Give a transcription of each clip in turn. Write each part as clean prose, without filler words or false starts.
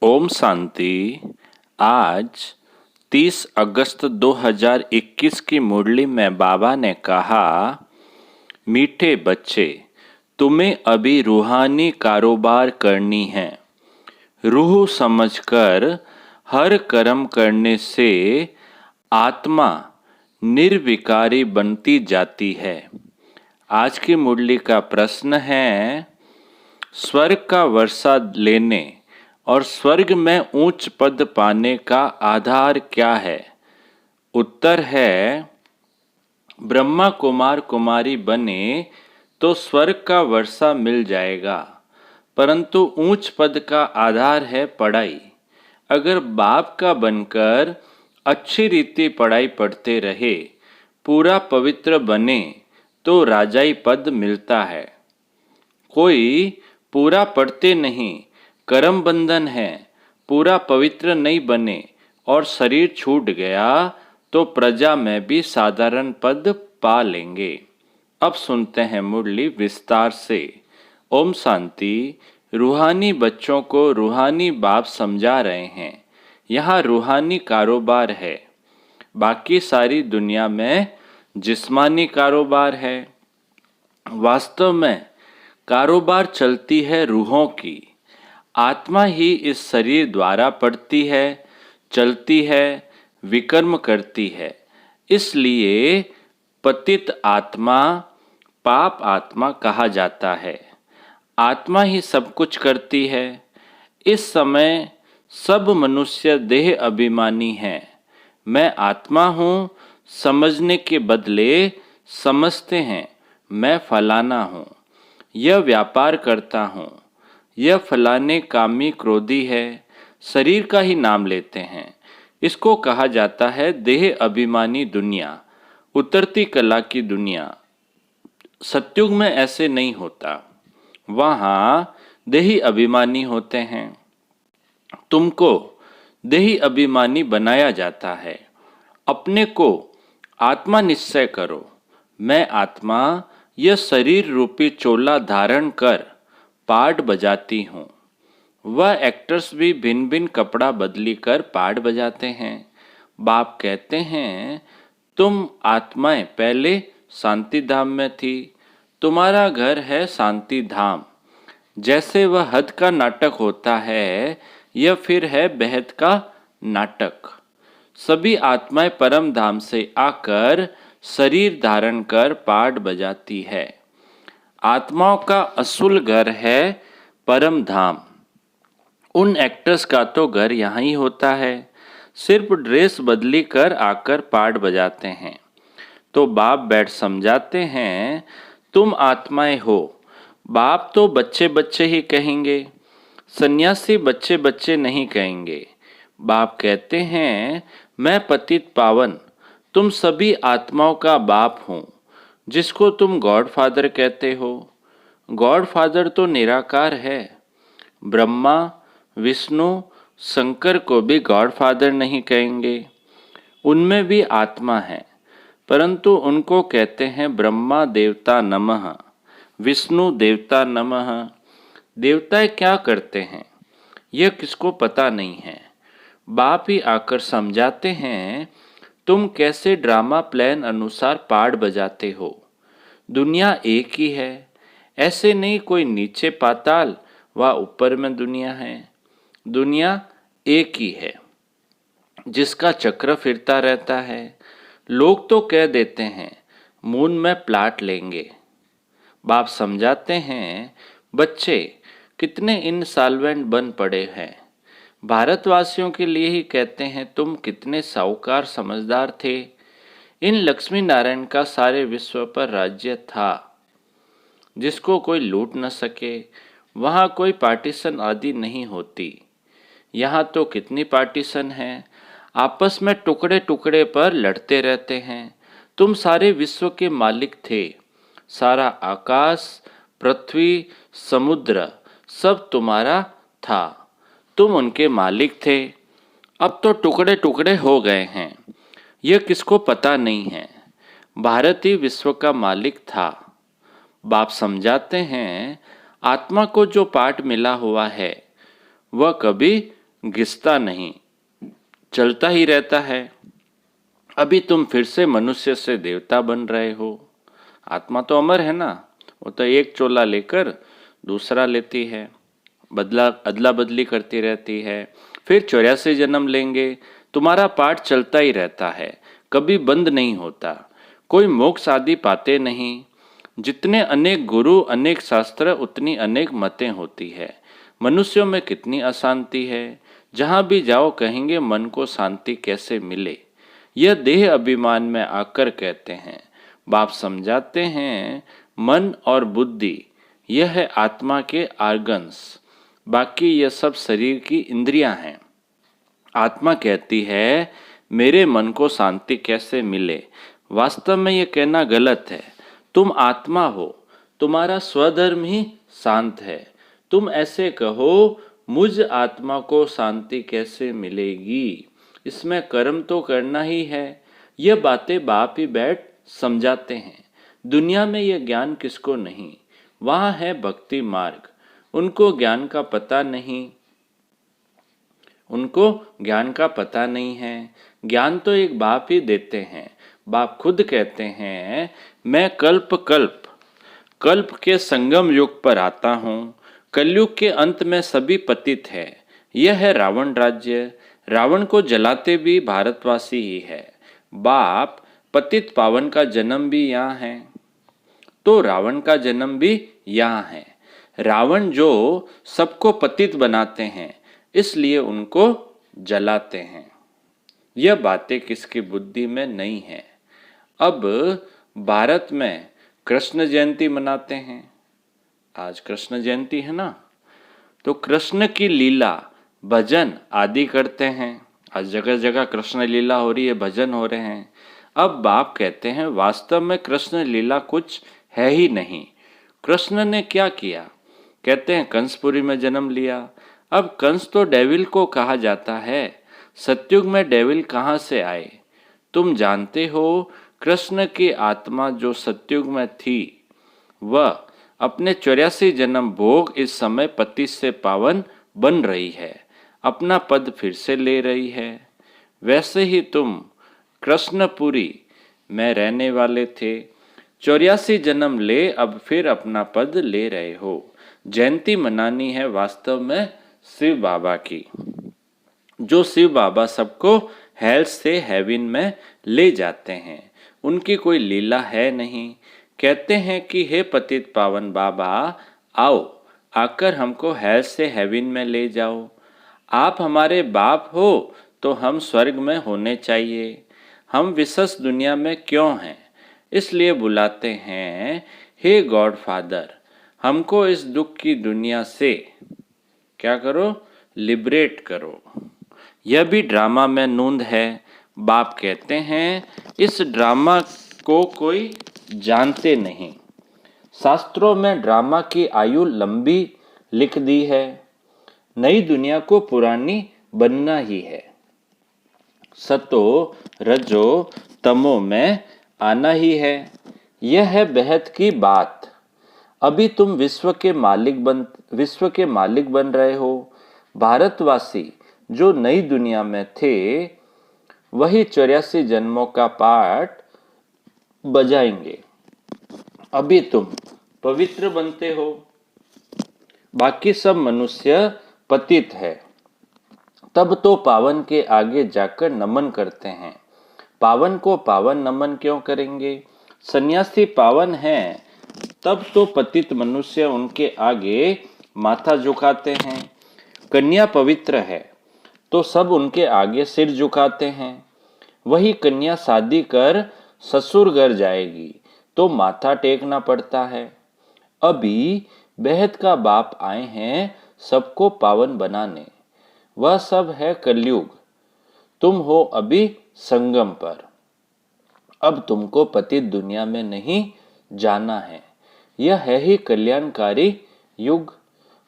ओम शांति। आज 30 अगस्त 2021 की मुरली में बाबा ने कहा, मीठे बच्चे, तुम्हें अभी रूहानी कारोबार करनी है। रूह समझकर हर कर्म करने से आत्मा निर्विकारी बनती जाती है। आज की मुरली का प्रश्न है, स्वर्ग का वर्षा लेने और स्वर्ग में उच्च पद पाने का आधार क्या है? उत्तर है, ब्रह्मा कुमार कुमारी बने तो स्वर्ग का वर्षा मिल जाएगा, परंतु ऊंच पद का आधार है पढ़ाई। अगर बाप का बनकर अच्छी रीति पढ़ाई पढ़ते रहे, पूरा पवित्र बने तो राजाई पद मिलता है। कोई पूरा पढ़ते नहीं, कर्म बंधन है, पूरा पवित्र नहीं बने और शरीर छूट गया तो प्रजा में भी साधारण पद पा लेंगे। अब सुनते हैं मुरली विस्तार से। ओम शांति। रूहानी बच्चों को रूहानी बाप समझा रहे हैं। यहाँ रूहानी कारोबार है, बाकी सारी दुनिया में जिस्मानी कारोबार है। वास्तव में कारोबार चलती है रूहों की। आत्मा ही इस शरीर द्वारा पढ़ती है, चलती है, विकर्म करती है। इसलिए पतित आत्मा, पाप आत्मा कहा जाता है। आत्मा ही सब कुछ करती है। इस समय सब मनुष्य देह अभिमानी हैं। मैं आत्मा हूँ समझने के बदले समझते हैं मैं फलाना हूँ, यह व्यापार करता हूँ, यह फलाने कामी क्रोधी है, शरीर का ही नाम लेते हैं। इसको कहा जाता है देह अभिमानी दुनिया, उतरती कला की दुनिया। सत्युग में ऐसे नहीं होता, वहाँ देही अभिमानी होते हैं। तुमको देही अभिमानी बनाया जाता है। अपने को आत्मा निश्चय करो। मैं आत्मा यह शरीर रूपी चोला धारण कर पार्ट बजाती हूँ। वह एक्टर्स भी भिन्न भिन्न कपड़ा बदली कर पार्ट बजाते हैं। बाप कहते हैं, तुम आत्माएं पहले शांति धाम में थी, तुम्हारा घर है शांति धाम। जैसे वह हद का नाटक होता है, यह फिर है बेहद का नाटक। सभी आत्माएं परम धाम से आकर शरीर धारण कर पार्ट बजाती है। आत्माओं का असुल घर है परम धाम। उन एक्टर्स का तो घर यहाँ ही होता है, सिर्फ ड्रेस बदली कर आकर पार्ट बजाते हैं। तो बाप बैठ समझाते हैं, तुम आत्माएं हो। बाप तो बच्चे बच्चे ही कहेंगे, सन्यासी बच्चे बच्चे नहीं कहेंगे। बाप कहते हैं, मैं पतित पावन तुम सभी आत्माओं का बाप हूँ, जिसको तुम गॉड फादर कहते हो। गॉड फादर तो निराकार है। ब्रह्मा, विष्णु, शंकर को भी गॉड फादर नहीं कहेंगे। उनमें भी आत्मा है, परंतु उनको कहते हैं ब्रह्मा देवता नमः, विष्णु देवता नमः। देवताएं क्या करते हैं यह किसको पता नहीं है। बाप ही आकर समझाते हैं, तुम कैसे ड्रामा प्लान अनुसार पार्ट बजाते हो। दुनिया एक ही है, ऐसे नहीं कोई नीचे पाताल व ऊपर में दुनिया है। दुनिया एक ही है जिसका चक्र फिरता रहता है। लोग तो कह देते हैं मून में प्लाट लेंगे। बाप समझाते हैं, बच्चे कितने इंसॉल्वेंट बन पड़े हैं। भारतवासियों के लिए ही कहते हैं, तुम कितने साहूकार समझदार थे। इन लक्ष्मी नारायण का सारे विश्व पर राज्य था, जिसको कोई लूट न सके। वहाँ कोई पार्टीशन आदि नहीं होती। यहाँ तो कितनी पार्टीशन है, आपस में टुकड़े टुकड़े पर लड़ते रहते हैं। तुम सारे विश्व के मालिक थे। सारा आकाश, पृथ्वी, समुद्र सब तुम्हारा था, तुम उनके मालिक थे। अब तो टुकड़े टुकड़े हो गए हैं, यह किसको पता नहीं है। भारत ही विश्व का मालिक था। बाप समझाते हैं, आत्मा को जो पाठ मिला हुआ है वह कभी घिसता नहीं, चलता ही रहता है। अभी तुम फिर से मनुष्य से देवता बन रहे हो। आत्मा तो अमर है ना, वो तो एक चोला लेकर दूसरा लेती है, बदला अदला बदली करती रहती है। फिर 84 जन्म लेंगे। तुम्हारा पाठ चलता ही रहता है, कभी बंद नहीं होता। कोई मोक्ष आदि पाते नहीं। जितने अनेक गुरु अनेक शास्त्र उतनी अनेक मतें होती है। मनुष्यों में कितनी अशांति है। जहाँ भी जाओ कहेंगे मन को शांति कैसे मिले। यह देह अभिमान में आकर कहते हैं। बाप समझाते हैं मन और बुद्धि यह है आत्मा के आर्गन्स, बाकी यह सब शरीर की इंद्रियां हैं। आत्मा कहती है मेरे मन को शांति कैसे मिले। वास्तव में यह कहना गलत है। तुम आत्मा हो, तुम्हारा स्वधर्म ही शांत है। तुम ऐसे कहो मुझ आत्मा को शांति कैसे मिलेगी, इसमें कर्म तो करना ही है। यह बातें बाप ही बैठ समझाते हैं। दुनिया में यह ज्ञान किसको नहीं, वहाँ है भक्ति मार्ग। उनको ज्ञान का पता नहीं, उनको ज्ञान का पता नहीं है। ज्ञान तो एक बाप ही देते हैं। बाप खुद कहते हैं मैं कल्प कल्प कल्प के संगम युग पर आता हूँ। कलयुग के अंत में सभी पतित है। यह है रावण राज्य। रावण को जलाते भी भारतवासी ही है। बाप पतित पावन का जन्म भी यहाँ है, तो रावण का जन्म भी यहाँ है। रावण जो सबको पतित बनाते हैं, इसलिए उनको जलाते हैं। यह बातें किसकी बुद्धि में नहीं है। अब भारत में कृष्ण जयंती मनाते हैं। आज कृष्ण जयंती है ना, तो कृष्ण की लीला भजन आदि करते हैं। आज जगह जगह कृष्ण लीला हो रही है, भजन हो रहे हैं। अब बाप कहते हैं वास्तव में कृष्ण लीला कुछ है ही नहीं। कृष्ण ने क्या किया? कहते हैं कंसपुरी में जन्म लिया। अब कंस तो डेविल को कहा जाता है। सतयुग में डेविल कहाँ से आए? तुम जानते हो कृष्ण की आत्मा जो सतयुग में थी, वह अपने 84 जन्म भोग इस समय पति से पावन बन रही है, अपना पद फिर से ले रही है। वैसे ही तुम कृष्णपुरी में रहने वाले थे, 84 जन्म ले अब फिर अपना पद ले रहे हो। जयंती मनानी है वास्तव में शिव बाबा की, जो शिव बाबा सबको हेल से हेवन में ले जाते हैं। उनकी कोई लीला है नहीं। कहते हैं कि हे पतित पावन बाबा, आओ आकर हमको हेल से हेवन में ले जाओ। आप हमारे बाप हो तो हम स्वर्ग में होने चाहिए। हम विशेष दुनिया में क्यों हैं, इसलिए बुलाते हैं हे गॉड फादर, हमको इस दुख की दुनिया से क्या करो, लिबरेट करो। यह भी ड्रामा में नूंद है। बाप कहते हैं इस ड्रामा को कोई जानते नहीं। शास्त्रों में ड्रामा की आयु लंबी लिख दी है। नई दुनिया को पुरानी बनना ही है। सतो रजो तमो में आना ही है। यह है बेहद की बात। अभी तुम विश्व के मालिक बन रहे हो। भारतवासी जो नई दुनिया में थे, वही 84 जन्मों का पाठ बजाएंगे। अभी तुम पवित्र बनते हो, बाकी सब मनुष्य पतित है। तब तो पावन के आगे जाकर नमन करते हैं। पावन को पावन नमन क्यों करेंगे? सन्यासी पावन हैं, तब तो पतित मनुष्य उनके आगे माथा झुकाते हैं। कन्या पवित्र है तो सब उनके आगे सिर झुकाते हैं। वही कन्या शादी कर ससुर घर जाएगी तो माथा टेकना पड़ता है। अभी बेहद का बाप आए हैं सबको पावन बनाने। वह सब है कलयुग। तुम हो अभी संगम पर। अब तुमको पतित दुनिया में नहीं जाना है। यह है ही कल्याणकारी युग।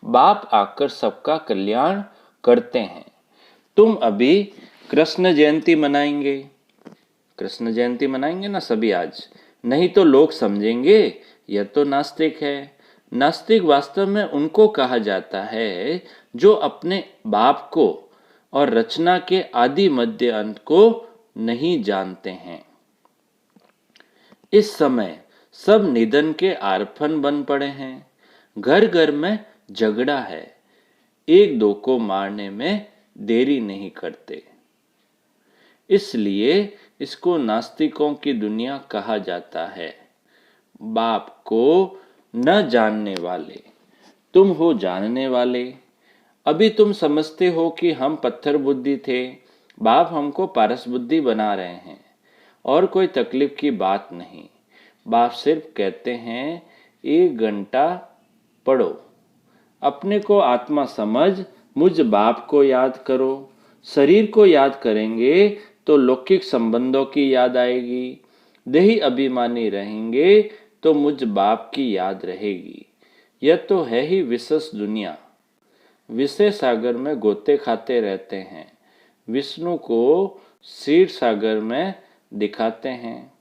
बाप आकर सबका कल्याण करते हैं। तुम अभी कृष्ण जयंती मनाएंगे। कृष्ण जयंती मनाएंगे ना सभी आज, नहीं तो लोग समझेंगे यह तो नास्तिक है। नास्तिक वास्तव में उनको कहा जाता है जो अपने बाप को और रचना के आदि मध्य अंत को नहीं जानते हैं। इस समय सब निधन के आरफन बन पड़े हैं। घर घर में झगड़ा है, एक दो को मारने में देरी नहीं करते। इसलिए इसको नास्तिकों की दुनिया कहा जाता है। बाप को न जानने वाले तुम हो जानने वाले। अभी तुम समझते हो कि हम पत्थर बुद्धि थे, बाप हमको पारस बुद्धि बना रहे हैं और कोई तकलीफ की बात नहीं। बाप सिर्फ कहते हैं 1 घंटा पढ़ो, अपने को आत्मा समझ, मुझ बाप को याद करो। शरीर को याद करेंगे तो लौकिक संबंधों की याद आएगी। देही अभिमानी रहेंगे तो मुझ बाप की याद रहेगी। यह तो है ही विशेष दुनिया। विषय सागर में गोते खाते रहते हैं, विष्णु को क्षीर सागर में दिखाते हैं।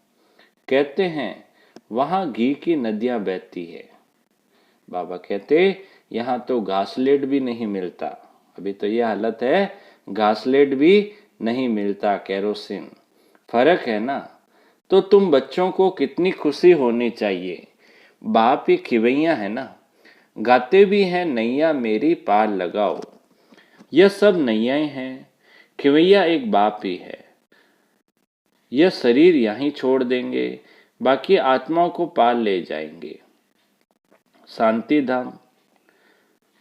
कहते हैं वहां घी की नदियां बहती है। बाबा कहते यहाँ तो घासलेट भी नहीं मिलता। अभी तो ये हालत है, घासलेट भी नहीं मिलता, केरोसिन। फर्क है ना। तो तुम बच्चों को कितनी खुशी होनी चाहिए। बाप ही खिवैया है ना, गाते भी हैं नैया मेरी पार लगाओ। यह सब नैयाएं हैं, खिवैया एक बाप ही है। यह शरीर यहीं छोड़ देंगे, बाकी आत्माओं को पार ले जाएंगे शांति धाम।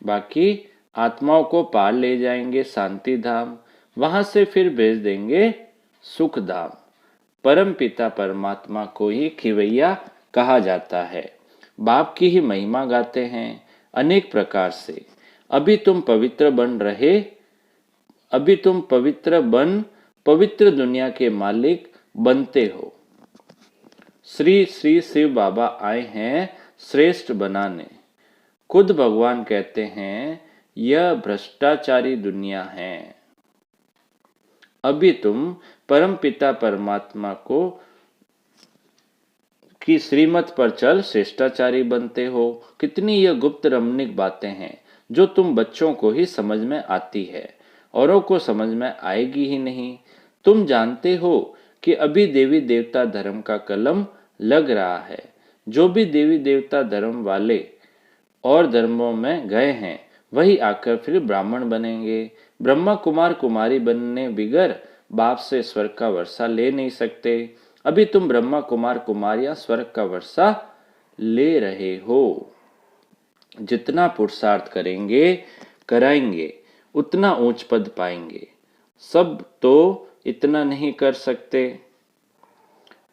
बाकी आत्माओं को पार ले जाएंगे शांति धाम, वहां से फिर भेज देंगे सुख धाम। परम पिता परमात्मा को ही खिवैया कहा जाता है। बाप की ही महिमा गाते हैं अनेक प्रकार से। अभी तुम पवित्र बन पवित्र दुनिया के मालिक बनते हो। श्री श्री शिव बाबा आए हैं श्रेष्ठ बनाने। खुद भगवान कहते हैं यह भ्रष्टाचारी दुनिया है। अभी तुम परम पिता परमात्मा को की श्रीमत पर चल श्रेष्ठाचारी बनते हो। कितनी यह गुप्त रमणीक बातें हैं जो तुम बच्चों को ही समझ में आती है, औरों को समझ में आएगी ही नहीं। तुम जानते हो कि अभी देवी देवता धर्म का कलम लग रहा है। जो भी देवी देवता धर्म वाले और धर्मों में गए हैं वही आकर फिर ब्राह्मण बनेंगे। ब्रह्मा कुमार कुमारी बनने बिगर बाप से स्वर्ग का वर्षा ले नहीं सकते। अभी तुम ब्रह्मा कुमार कुमारियां स्वर्ग का वर्षा ले रहे हो। जितना पुरुषार्थ करेंगे कराएंगे उतना ऊंच पद पाएंगे। सब तो इतना नहीं कर सकते।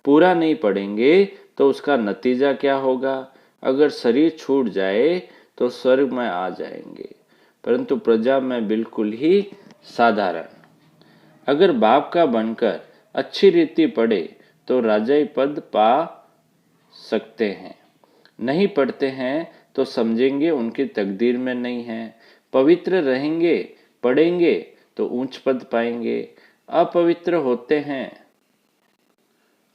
पूरा नहीं पढ़ेंगे तो उसका नतीजा क्या होगा। अगर शरीर छूट जाए तो स्वर्ग में आ जाएंगे, परंतु प्रजा में बिल्कुल ही साधारण। अगर बाप का बनकर अच्छी रीति पढ़े तो राजाई पद पा सकते हैं। नहीं पढ़ते हैं तो समझेंगे उनकी तकदीर में नहीं है। पवित्र रहेंगे, पढ़ेंगे तो ऊंच पद पाएंगे। अपवित्र होते हैं,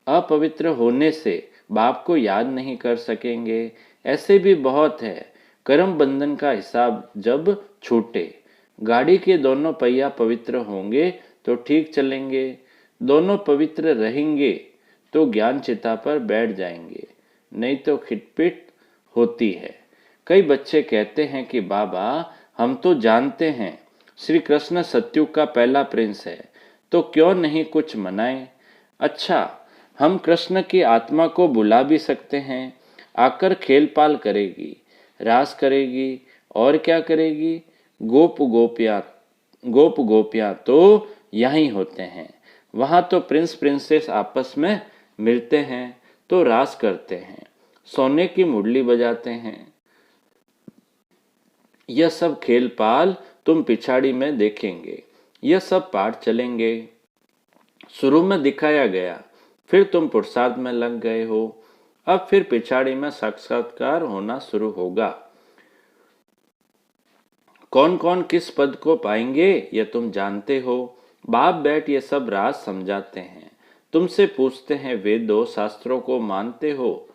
अपवित्र होने से बाप को याद नहीं कर सकेंगे। ऐसे भी बहुत है। कर्म बंधन का हिसाब जब छूटे, गाड़ी के दोनों पहिया पवित्र होंगे तो ठीक चलेंगे। दोनों पवित्र रहेंगे तो ज्ञान चिता पर बैठ जाएंगे, नहीं तो खिटपिट होती है। कई बच्चे कहते हैं कि बाबा हम तो जानते हैं श्री कृष्ण सतयुग का पहला प्रिंस है, तो क्यों नहीं कुछ मनाएं। अच्छा, हम कृष्ण की आत्मा को बुला भी सकते हैं, आकर खेल पाल करेगी, रास करेगी और क्या करेगी। गोप गोपियां तो यहीं होते हैं। वहां तो प्रिंस प्रिंसेस आपस में मिलते हैं तो रास करते हैं, सोने की मुरली बजाते हैं। यह सब खेल पाल तुम पिछाड़ी में देखेंगे। यह सब पाठ चलेंगे। शुरू में दिखाया गया, फिर तुम पुरुषार्थ में लग गए हो। अब फिर पिछाड़ी में साक्षात्कार होना शुरू होगा। कौन कौन किस पद को पाएंगे यह तुम जानते हो। बाप बैठ ये सब राज समझाते हैं। तुमसे पूछते हैं वेदों शास्त्रों को मानते हो।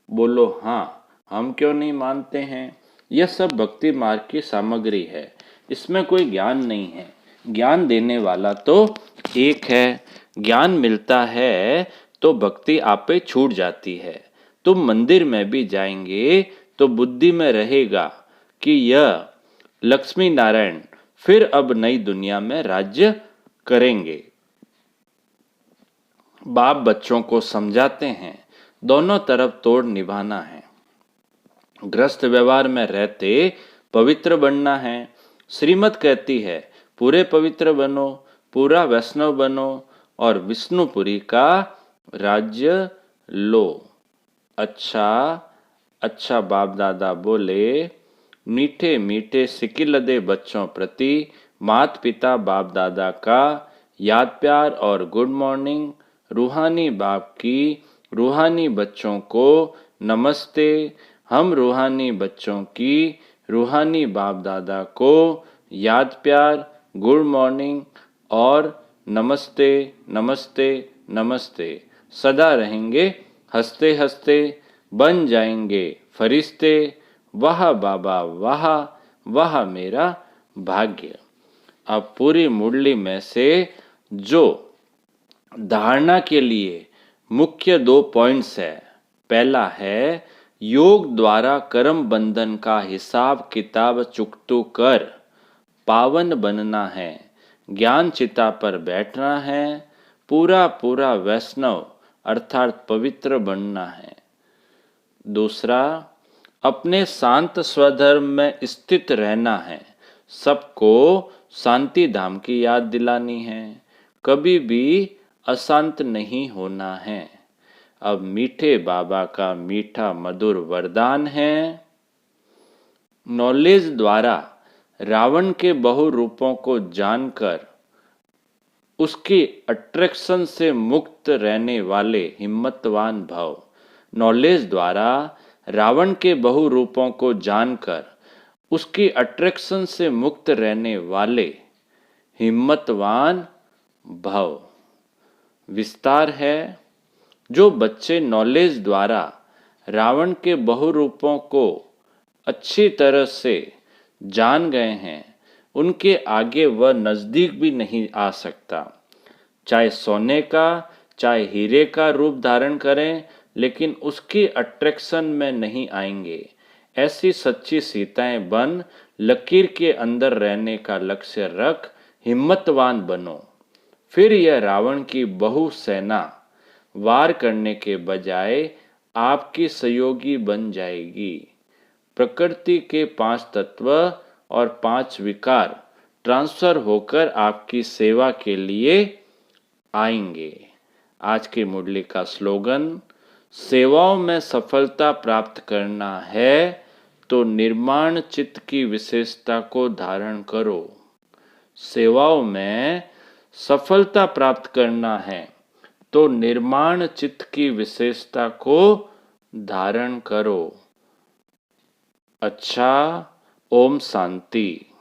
बोलो हाँ, हम क्यों नहीं मानते हैं। यह सब भक्ति मार्ग की सामग्री है, इसमें कोई ज्ञान नहीं है। ज्ञान देने वाला तो एक है। ज्ञान मिलता है तो भक्ति आपे छूट जाती है। तुम मंदिर में भी जाएंगे तो बुद्धि में रहेगा कि यह लक्ष्मी नारायण फिर अब नई दुनिया में राज्य करेंगे। बाप बच्चों को समझाते हैं, दोनों तरफ तोड़ निभाना है। ग्रस्त व्यवहार में रहते पवित्र बनना है। श्रीमत कहती है, पूरे पवित्र बनो, पूरा वैष्णव बनो और विष्णुपुरी का राज्य लो। अच्छा अच्छा बाप दादा बोले, मीठे मीठे सिकिलदे बच्चों प्रति माता पिता बाप दादा का याद प्यार और गुड मॉर्निंग। रूहानी बाप की रूहानी बच्चों को नमस्ते। हम रूहानी बच्चों की रूहानी बाप दादा को याद प्यार, गुड मॉर्निंग और नमस्ते नमस्ते नमस्ते। सदा रहेंगे हंसते हंसते, बन जाएंगे फरिश्ते। वाह बाबा वाह, वाह मेरा भाग्य। अब पूरी मुरली में से जो धारणा के लिए मुख्य 2 पॉइंट्स है। पहला है, योग द्वारा कर्म बंधन का हिसाब किताब चुकतू कर पावन बनना है। ज्ञान चिता पर बैठना है, पूरा पूरा वैष्णव अर्थात पवित्र बनना है। दूसरा, अपने शांत स्वधर्म में स्थित रहना है। सबको शांति धाम की याद दिलानी है, कभी भी अशांत नहीं होना है। अब मीठे बाबा का मीठा मधुर वरदान है। नॉलेज द्वारा रावण के बहुरूपों को जानकर उसकी अट्रैक्शन से मुक्त रहने वाले हिम्मतवान भव। नॉलेज द्वारा रावण के बहुरूपों को जानकर उसकी अट्रैक्शन से मुक्त रहने वाले हिम्मतवान भव। विस्तार है, जो बच्चे नॉलेज द्वारा रावण के बहुरूपों को अच्छी तरह से जान गए हैं, उनके आगे वह नजदीक भी नहीं आ सकता। चाहे सोने का चाहे हीरे का रूप धारण करें, लेकिन उसकी अट्रैक्शन में नहीं आएंगे। ऐसी सच्ची सीताएं बन, लकीर के अंदर रहने का लक्ष्य रख, हिम्मतवान बनो। फिर यह रावण की बहु सेना वार करने के बजाय आपकी सहयोगी बन जाएगी। प्रकृति के 5 तत्व और 5 विकार ट्रांसफर होकर आपकी सेवा के लिए आएंगे। आज की मुरली का स्लोगन, सेवाओं में सफलता प्राप्त करना है तो निर्माण चित्त की विशेषता को धारण करो। सेवाओं में सफलता प्राप्त करना है तो निर्माण चित्त की विशेषता को धारण करो। अच्छा, ओम शांति।